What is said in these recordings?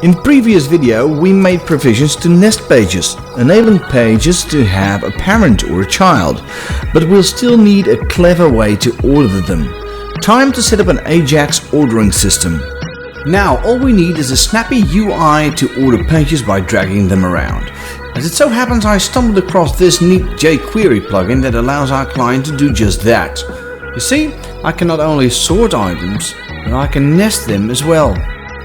In previous video we made provisions to nest pages, enabling pages to have a parent or a child, but we'll still need a clever way to order them. Time to set up an Ajax ordering system. Now all we need is a snappy UI to order pages by dragging them around. As it so happens, I stumbled across this neat jQuery plugin that allows our client to do just that. You see, I can not only sort items, but I can nest them as well.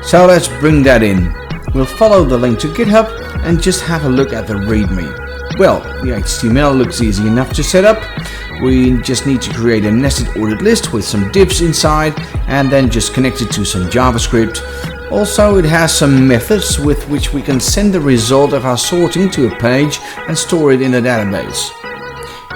So let's bring that in. We'll follow the link to GitHub and just have a look at the README. Well, the HTML looks easy enough to set up. We just need to create a nested ordered list with some divs inside and then just connect it to some JavaScript. Also, it has some methods with which we can send the result of our sorting to a page and store it in a database.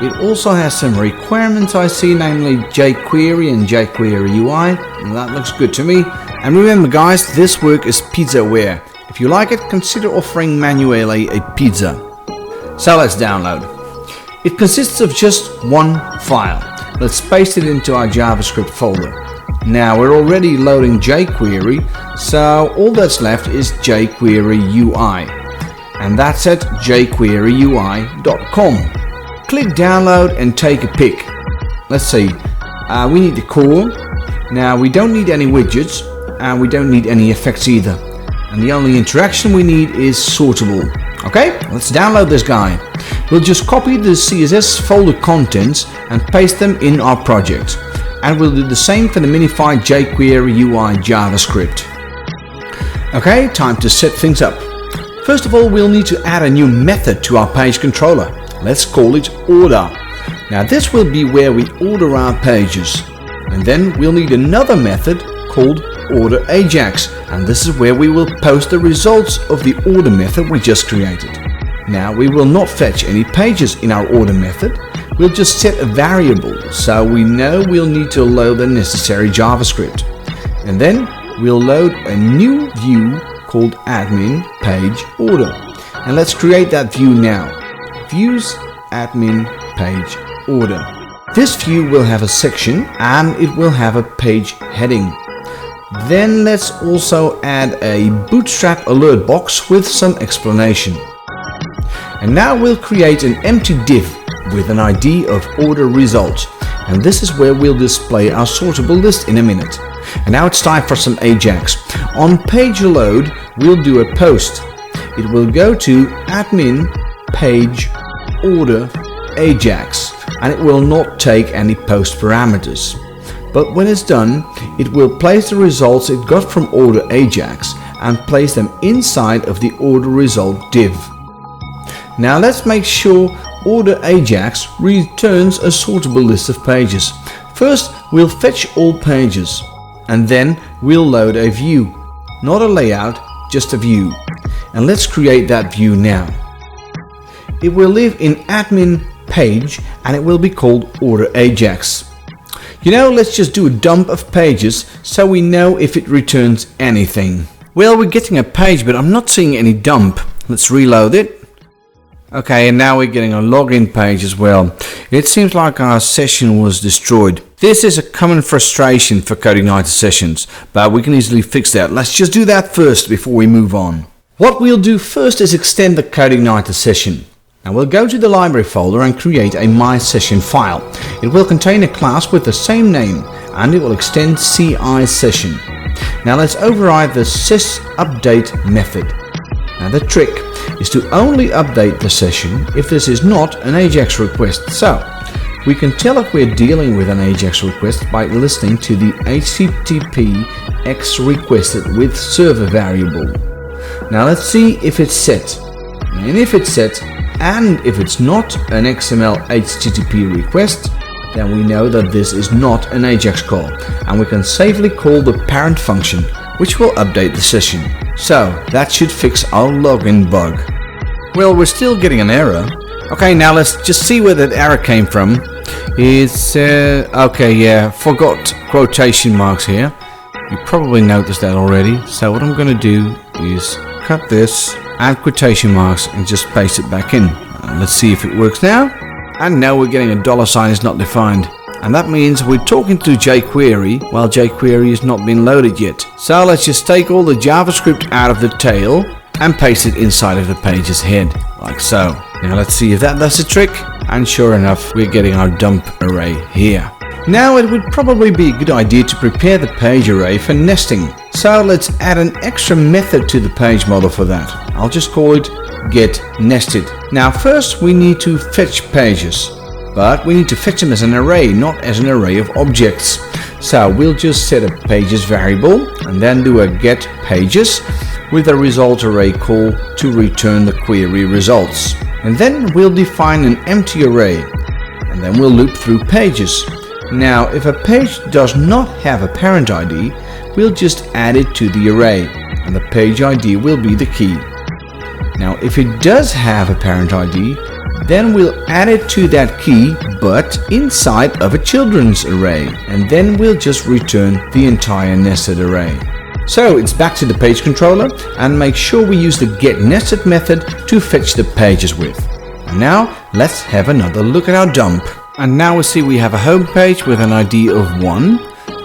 It also has some requirements I see, namely jQuery and jQuery UI. That looks good to me. And remember guys, this work is pizzaware. If you like it, consider offering Manuele a pizza. So let's download. It consists of just one file. Let's paste it into our JavaScript folder. Now we're already loading jQuery, so all that's left is jQuery UI. And that's at jQueryui.com. Click download and take a pic. Let's see, we need the core. Now we don't need any widgets and we don't need any effects either. And the only interaction we need is sortable. Okay, let's download this guy. We'll just copy the CSS folder contents and paste them in our project. And we'll do the same for the minified jQuery UI JavaScript. Okay, time to set things up. First of all, we'll need to add a new method to our page controller. Let's call it order. Now this will be where we order our pages. And then we'll need another method called order ajax. And this is where we will post the results of the order method we just created. Now we will not fetch any pages in our order method. We'll just set a variable so we know we'll need to load the necessary JavaScript. And then we'll load a new view called admin page order. And let's create that view now. Views admin page order. This view will have a section and it will have a page heading. Then let's also add a bootstrap alert box with some explanation. And now we'll create an empty div with an ID of order result. And this is where we'll display our sortable list in a minute. And now it's time for some Ajax. On page load, we'll do a post. It will go to admin page order Ajax, and it will not take any post parameters. But when it's done, it will place the results it got from order Ajax and place them inside of the order result div. Now let's make sure order Ajax returns a sortable list of pages. First, we'll fetch all pages, and then we'll load a view. Not a layout, just a view. And let's create that view now. It will live in admin page and it will be called order Ajax. You know, let's just do a dump of pages so we know if it returns anything. Well, we're getting a page, but I'm not seeing any dump. Let's reload it. Okay, and now we're getting a login page as well. It seems like our session was destroyed. This is a common frustration for CodeIgniter sessions, but we can easily fix that. Let's just do that first before we move on. What we'll do first is extend the CodeIgniter session. Now we'll go to the library folder and create a My Session file. It will contain a class with the same name and it will extend CI session. Now let's override the sysupdate method. Now the trick is to only update the session if this is not an Ajax request. So we can tell if we're dealing with an Ajax request by listening to the HTTP X requested with server variable. Now let's see if it's set. And if it's set, and if it's not an XML HTTP request, then we know that this is not an Ajax call, and we can safely call the parent function, which will update the session. So that should fix our login bug. Well, we're still getting an error. Okay, now let's just see where that error came from. It's okay, yeah, forgot quotation marks here. You probably noticed that already. So what I'm going to do is cut this, add quotation marks and just paste it back in. Let's see if it works now. And now we're getting a $sign is not defined. And that means we're talking to jQuery while jQuery has not been loaded yet. So let's just take all the JavaScript out of the tail and paste it inside of the page's head, like so. Now let's see if that does the trick. And sure enough, we're getting our dump array here. Now it would probably be a good idea to prepare the page array for nesting. So let's add an extra method to the page model for that. I'll just call it getNested. Now first we need to fetch pages, but we need to fetch them as an array, not as an array of objects. So we'll just set a pages variable and then do a getPages with a result array call to return the query results. And then we'll define an empty array and then we'll loop through pages. Now if a page does not have a parent ID, we'll just add it to the array and the page ID will be the key. Now if it does have a parent ID, then we'll add it to that key but inside of a children's array, and then we'll just return the entire nested array. So it's back to the page controller and make sure we use the getNested method to fetch the pages with. And now let's have another look at our dump. And now we see we have a home page with an ID of 1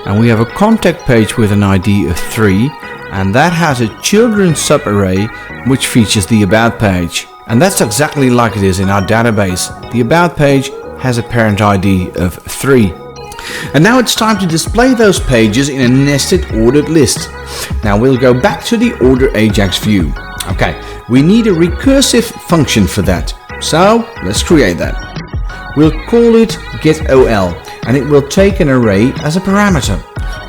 and we have a contact page with an ID of 3, and that has a children's subarray which features the about page. And that's exactly like it is in our database. The about page has a parent ID of 3. And now it's time to display those pages in a nested ordered list. Now we'll go back to the order Ajax view. Okay, we need a recursive function for that. So let's create that. We'll call it getOL and it will take an array as a parameter.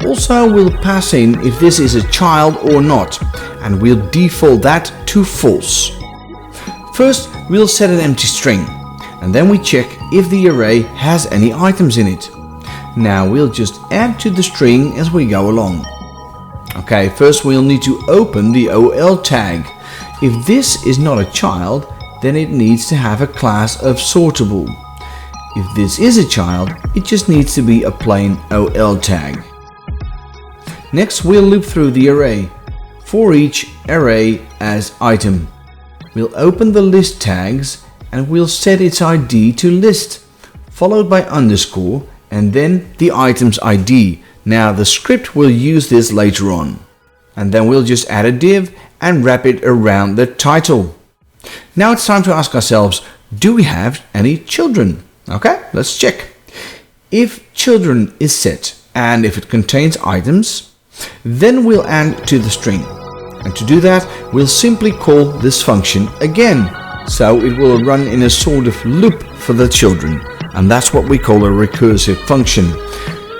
Also we'll pass in if this is a child or not, and we'll default that to false. First we'll set an empty string and then we check if the array has any items in it. Now we'll just add to the string as we go along. Okay, first we'll need to open the OL tag. If this is not a child, then it needs to have a class of sortable. If this is a child, it just needs to be a plain OL tag. Next we'll loop through the array. For each array as item, we'll open the list tags and we'll set its ID to list, followed by underscore and then the item's ID. Now the script will use this later on. And then we'll just add a div and wrap it around the title. Now it's time to ask ourselves, do we have any children? Okay, let's check. If children is set and if it contains items, then we'll add to the string. And to do that, we'll simply call this function again. So it will run in a sort of loop for the children. And that's what we call a recursive function.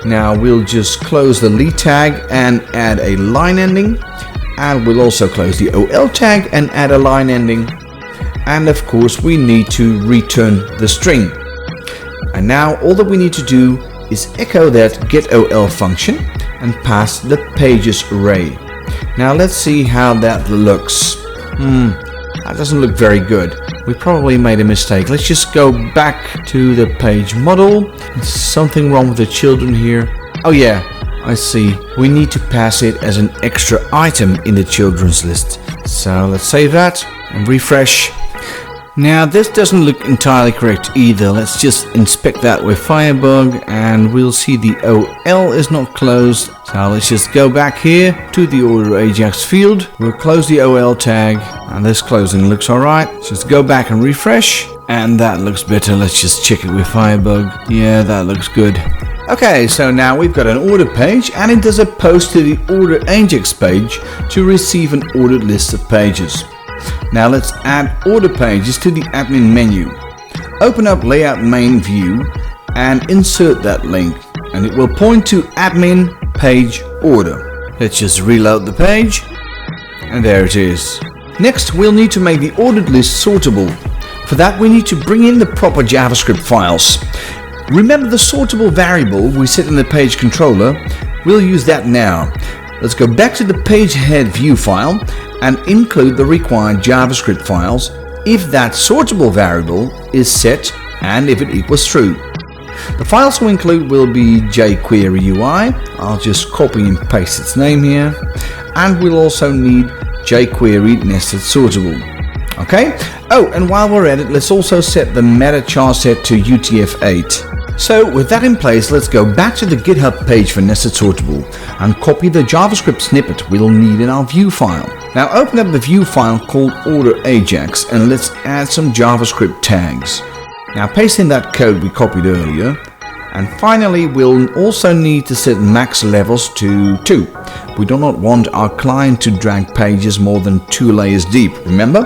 Now we'll just close the lead tag and add a line ending. And we'll also close the OL tag and add a line ending. And of course we need to return the string. And now all that we need to do is echo that getOL function and pass the pages array. Now let's see how that looks. That doesn't look very good. We probably made a mistake. Let's just go back to the page model. There's something wrong with the children here. Oh yeah, I see. We need to pass it as an extra item in the children's list. So let's save that and refresh. Now this doesn't look entirely correct either. Let's just inspect that with Firebug and we'll see the OL is not closed. So let's just go back here to the order Ajax field. We'll close the OL tag and this closing looks alright. Just go back and refresh and that looks better. Let's just check it with Firebug. Yeah, that looks good. Okay, so now we've got an order page and it does a post to the order Ajax page to receive an ordered list of pages. Now let's add order pages to the admin menu. Open up layout main view and insert that link and it will point to admin page order. Let's just reload the page and there it is. Next we'll need to make the ordered list sortable. For that we need to bring in the proper JavaScript files. Remember the sortable variable we set in the page controller? We'll use that now. Let's go back to the page head view file and include the required JavaScript files if that sortable variable is set and if it equals true. The files we include will be jQuery UI. I'll just copy and paste its name here. And we'll also need jQuery nested sortable. Okay? Oh, and while we're at it, let's also set the meta char set to UTF-8. So with that in place, let's go back to the GitHub page for Nested Sortable and copy the JavaScript snippet we'll need in our view file. Now open up the view file called order ajax and let's add some JavaScript tags. Now paste in that code we copied earlier. And finally, we'll also need to set max levels to 2. We do not want our client to drag pages more than 2 layers deep, remember?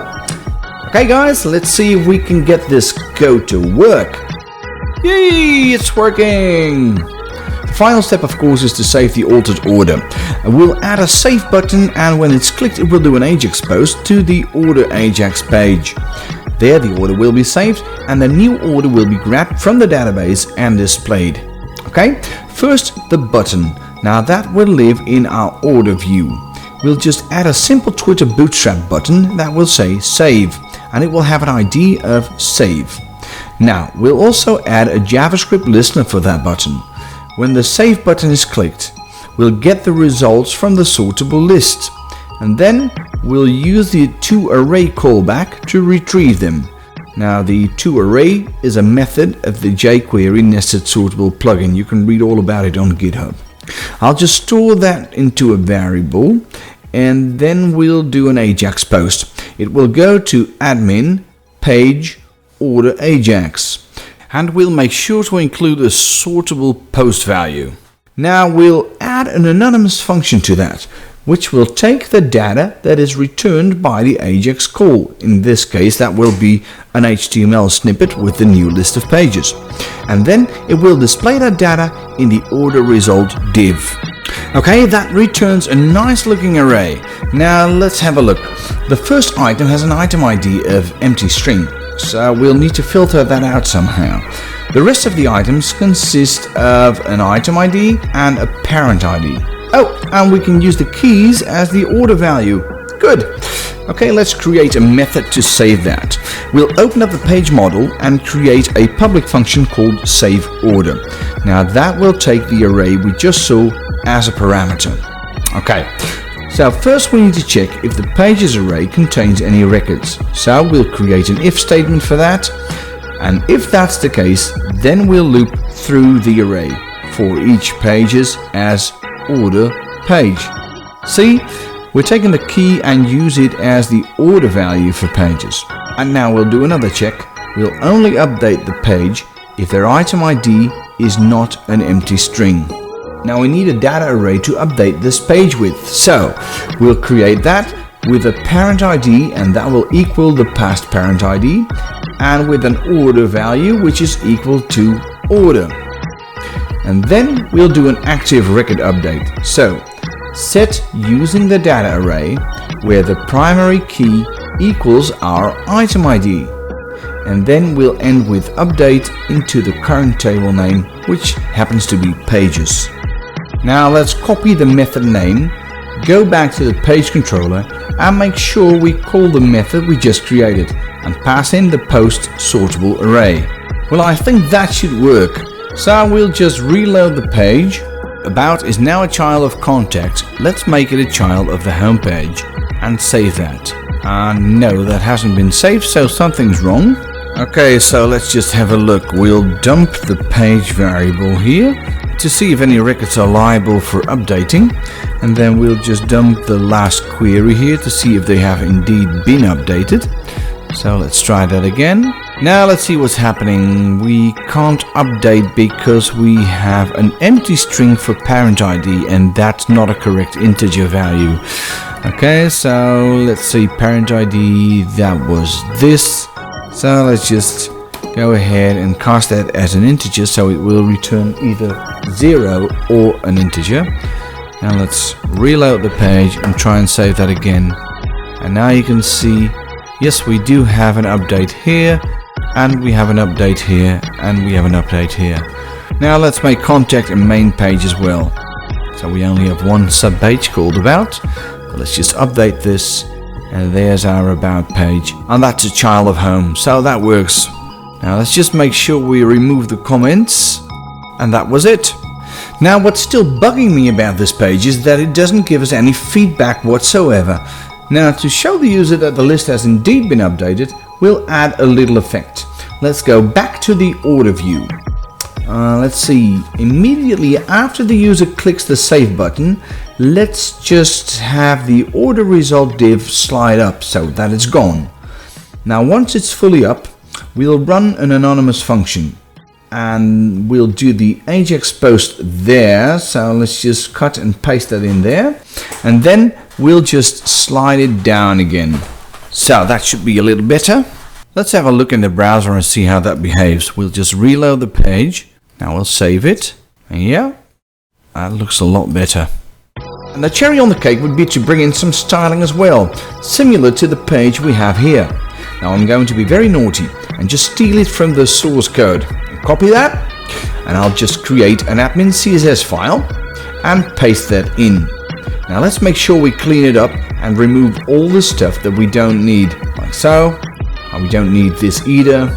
Okay guys, let's see if we can get this code to work. Yay, it's working! The final step of course is to save the altered order. We'll add a save button and when it's clicked it will do an ajax post to the order ajax page. There the order will be saved and the new order will be grabbed from the database and displayed. Okay, first the button. Now that will live in our order view. We'll just add a simple Twitter bootstrap button that will say save and it will have an ID of save. Now we'll also add a JavaScript listener for that button. When the save button is clicked, we'll get the results from the sortable list. And then we'll use the toArray callback to retrieve them. Now the toArray is a method of the jQuery Nested Sortable plugin. You can read all about it on GitHub. I'll just store that into a variable and then we'll do an ajax post. It will go to admin page order ajax and we'll make sure to include a sortable post value. Now we'll add an anonymous function to that, which will take the data that is returned by the ajax call. In this case that will be an HTML snippet with the new list of pages. And then it will display that data in the order result div. Okay, that returns a nice looking array. Now let's have a look. The first item has an item ID of empty string, so we'll need to filter that out somehow. The rest of the items consist of an item ID and a parent ID. Oh, and we can use the keys as the order value. Good. Okay, let's create a method to save that. We'll open up the page model and create a public function called saveOrder. Now that will take the array we just saw as a parameter. Okay, so first we need to check if the pages array contains any records. So we'll create an if statement for that. And if that's the case, then we'll loop through the array for each pages as order page. See, we're taking the key and use it as the order value for pages. And now we'll do another check. We'll only update the page if their item ID is not an empty string. Now we need a data array to update this page with, so we'll create that with a parent ID and that will equal the past parent ID and with an order value which is equal to order. And then we'll do an active record update. So set using the data array where the primary key equals our item ID. And then we'll end with update into the current table name, which happens to be pages. Now let's copy the method name, go back to the page controller and make sure we call the method we just created and pass in the post sortable array. Well, I think that should work. So we'll just reload the page. About is now a child of contact. Let's make it a child of the home page and save that. No, that hasn't been saved, so something's wrong. Okay, so let's just have a look. We'll dump the page variable here to see if any records are liable for updating. And then we'll just dump the last query here to see if they have indeed been updated. So let's try that again. Now let's see what's happening. We can't update because we have an empty string for parent ID and that's not a correct integer value. Okay, so let's see, parent ID, that was this. So let's just go ahead and cast that as an integer so it will return either 0 or an integer. Now let's reload the page and try and save that again. And now you can see, yes, we do have an update here, and we have an update here, and we have an update here. Now let's make contact a main page as well. So we only have one subpage called about. Let's just update this, and there's our about page. And that's a child of home, so that works. Now let's just make sure we remove the comments, and that was it. Now what's still bugging me about this page is that it doesn't give us any feedback whatsoever. Now to show the user that the list has indeed been updated, we'll add a little effect. Let's go back to the order view. let's see, immediately after the user clicks the save button, let's just have the order result div slide up so that it's gone. Now once it's fully up, we'll run an anonymous function and we'll do the ajax post there. So let's just cut and paste that in there, and then we'll just slide it down again. So that should be a little better. Let's have a look in the browser and see how that behaves. We'll just reload the page. Now we'll save it. And yeah, that looks a lot better. And the cherry on the cake would be to bring in some styling as well, similar to the page we have here. Now I'm going to be very naughty and just steal it from the source code. Copy that, and I'll just create an admin CSS file and paste that in. Now let's make sure we clean it up and remove all the stuff that we don't need, like so. And we don't need this either,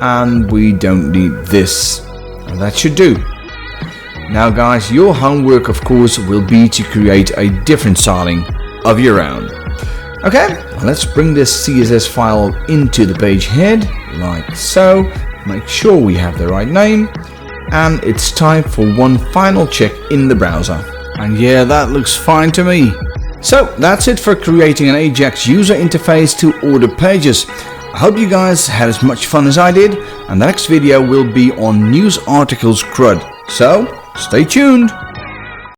and we don't need this. And that should do. Now guys, your homework of course will be to create a different styling of your own. Okay, let's bring this CSS file into the page head, like so. Make sure we have the right name, and it's time for one final check in the browser. And yeah, that looks fine to me. So that's it for creating an Ajax user interface to order pages. I hope you guys had as much fun as I did, and the next video will be on news articles CRUD. So stay tuned.